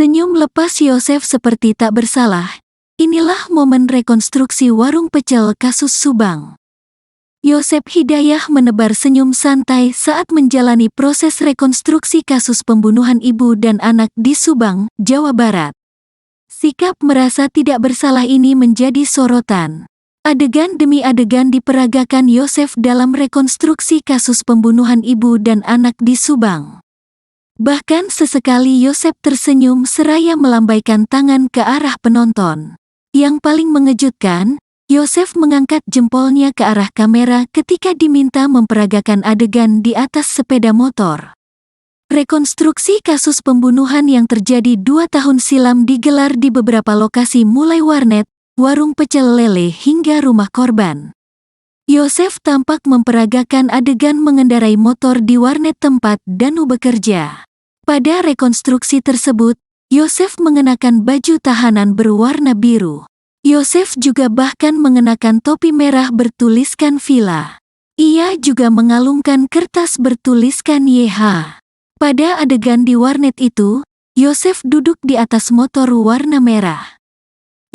Senyum lepas Yosef seperti tak bersalah. Inilah momen rekonstruksi warung pecel kasus Subang. Yosef Hidayah menebar senyum santai saat menjalani proses rekonstruksi kasus pembunuhan ibu dan anak di Subang, Jawa Barat. Sikap merasa tidak bersalah ini menjadi sorotan. Adegan demi adegan diperagakan Yosef dalam rekonstruksi kasus pembunuhan ibu dan anak di Subang. Bahkan sesekali Yosef tersenyum seraya melambaikan tangan ke arah penonton. Yang paling mengejutkan, Yosef mengangkat jempolnya ke arah kamera ketika diminta memperagakan adegan di atas sepeda motor. Rekonstruksi kasus pembunuhan yang terjadi 2 tahun silam digelar di beberapa lokasi mulai warnet, warung pecel lele hingga rumah korban. Yosef tampak memperagakan adegan mengendarai motor di warnet tempat Danu bekerja. Pada rekonstruksi tersebut, Yosef mengenakan baju tahanan berwarna biru. Yosef juga bahkan mengenakan topi merah bertuliskan Villa. Ia juga mengalungkan kertas bertuliskan YH. Pada adegan di warnet itu, Yosef duduk di atas motor warna merah.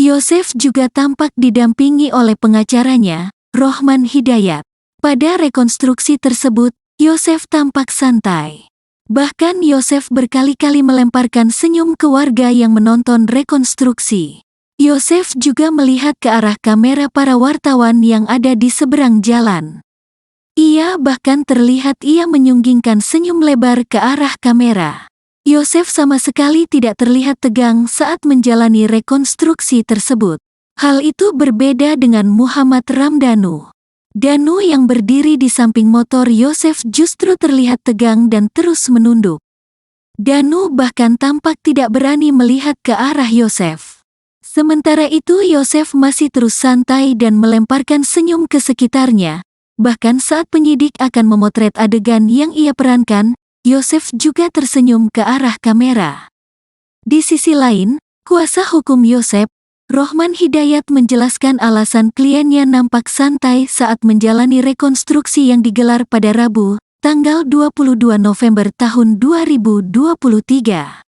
Yosef juga tampak didampingi oleh pengacaranya, Rohman Hidayat. Pada rekonstruksi tersebut, Yosef tampak santai. Bahkan Yosef berkali-kali melemparkan senyum ke warga yang menonton rekonstruksi. Yosef juga melihat ke arah kamera para wartawan yang ada di seberang jalan. Ia bahkan terlihat ia menyunggingkan senyum lebar ke arah kamera. Yosef sama sekali tidak terlihat tegang saat menjalani rekonstruksi tersebut. Hal itu berbeda dengan Muhammad Ramdhanu. Danu yang berdiri di samping motor Yosef justru terlihat tegang dan terus menunduk. Danu bahkan tampak tidak berani melihat ke arah Yosef. Sementara itu Yosef masih terus santai dan melemparkan senyum ke sekitarnya. Bahkan saat penyidik akan memotret adegan yang ia perankan, Yosef juga tersenyum ke arah kamera. Di sisi lain, kuasa hukum Yosef, Rohman Hidayat menjelaskan alasan kliennya nampak santai saat menjalani rekonstruksi yang digelar pada Rabu, tanggal 22 November tahun 2023.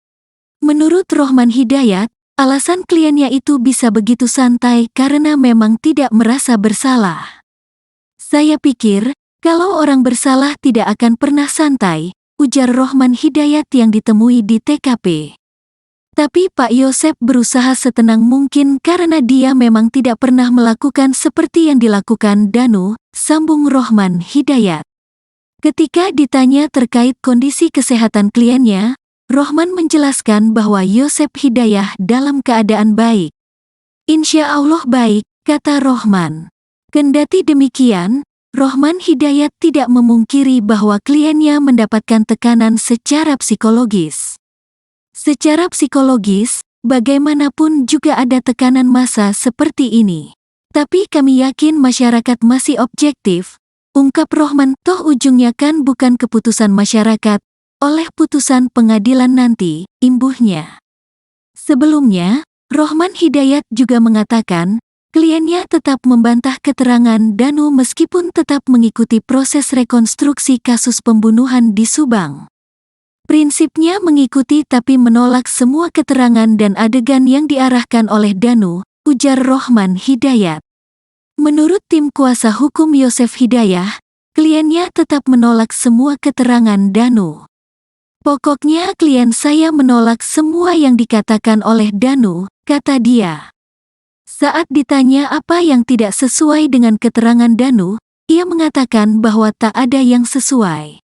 Menurut Rohman Hidayat, alasan kliennya itu bisa begitu santai karena memang tidak merasa bersalah. Saya pikir, kalau orang bersalah tidak akan pernah santai, ujar Rohman Hidayat yang ditemui di TKP. Tapi Pak Yosef berusaha setenang mungkin karena dia memang tidak pernah melakukan seperti yang dilakukan Danu, sambung Rohman Hidayat. Ketika ditanya terkait kondisi kesehatan kliennya, Rohman menjelaskan bahwa Yosef Hidayah dalam keadaan baik. Insya Allah baik, kata Rohman. Kendati demikian, Rohman Hidayat tidak memungkiri bahwa kliennya mendapatkan tekanan secara psikologis. Secara psikologis, bagaimanapun juga ada tekanan massa seperti ini. Tapi kami yakin masyarakat masih objektif, ungkap Rohman, toh ujungnya kan bukan keputusan masyarakat, oleh putusan pengadilan nanti, imbuhnya. Sebelumnya, Rohman Hidayat juga mengatakan, kliennya tetap membantah keterangan Danu meskipun tetap mengikuti proses rekonstruksi kasus pembunuhan di Subang. Prinsipnya mengikuti tapi menolak semua keterangan dan adegan yang diarahkan oleh Danu, ujar Rohman Hidayat. Menurut tim kuasa hukum Yosef Hidayah, kliennya tetap menolak semua keterangan Danu. Pokoknya klien saya menolak semua yang dikatakan oleh Danu, kata dia. Saat ditanya apa yang tidak sesuai dengan keterangan Danu, ia mengatakan bahwa tak ada yang sesuai.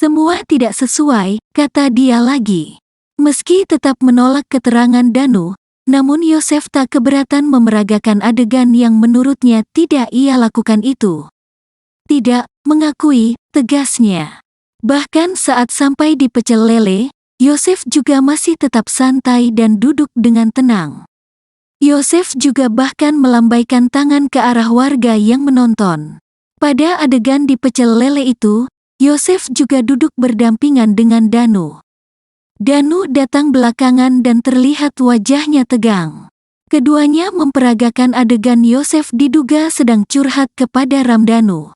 Semua tidak sesuai, kata dia lagi. Meski tetap menolak keterangan Danu, namun Yosef tak keberatan memeragakan adegan yang menurutnya tidak ia lakukan itu. Tidak, mengakui, tegasnya. Bahkan saat sampai di pecel lele, Yosef juga masih tetap santai dan duduk dengan tenang. Yosef juga bahkan melambaikan tangan ke arah warga yang menonton. Pada adegan di pecel lele itu, Yosef juga duduk berdampingan dengan Danu. Danu datang belakangan dan terlihat wajahnya tegang. Keduanya memperagakan adegan Yosef diduga sedang curhat kepada Ramdhanu.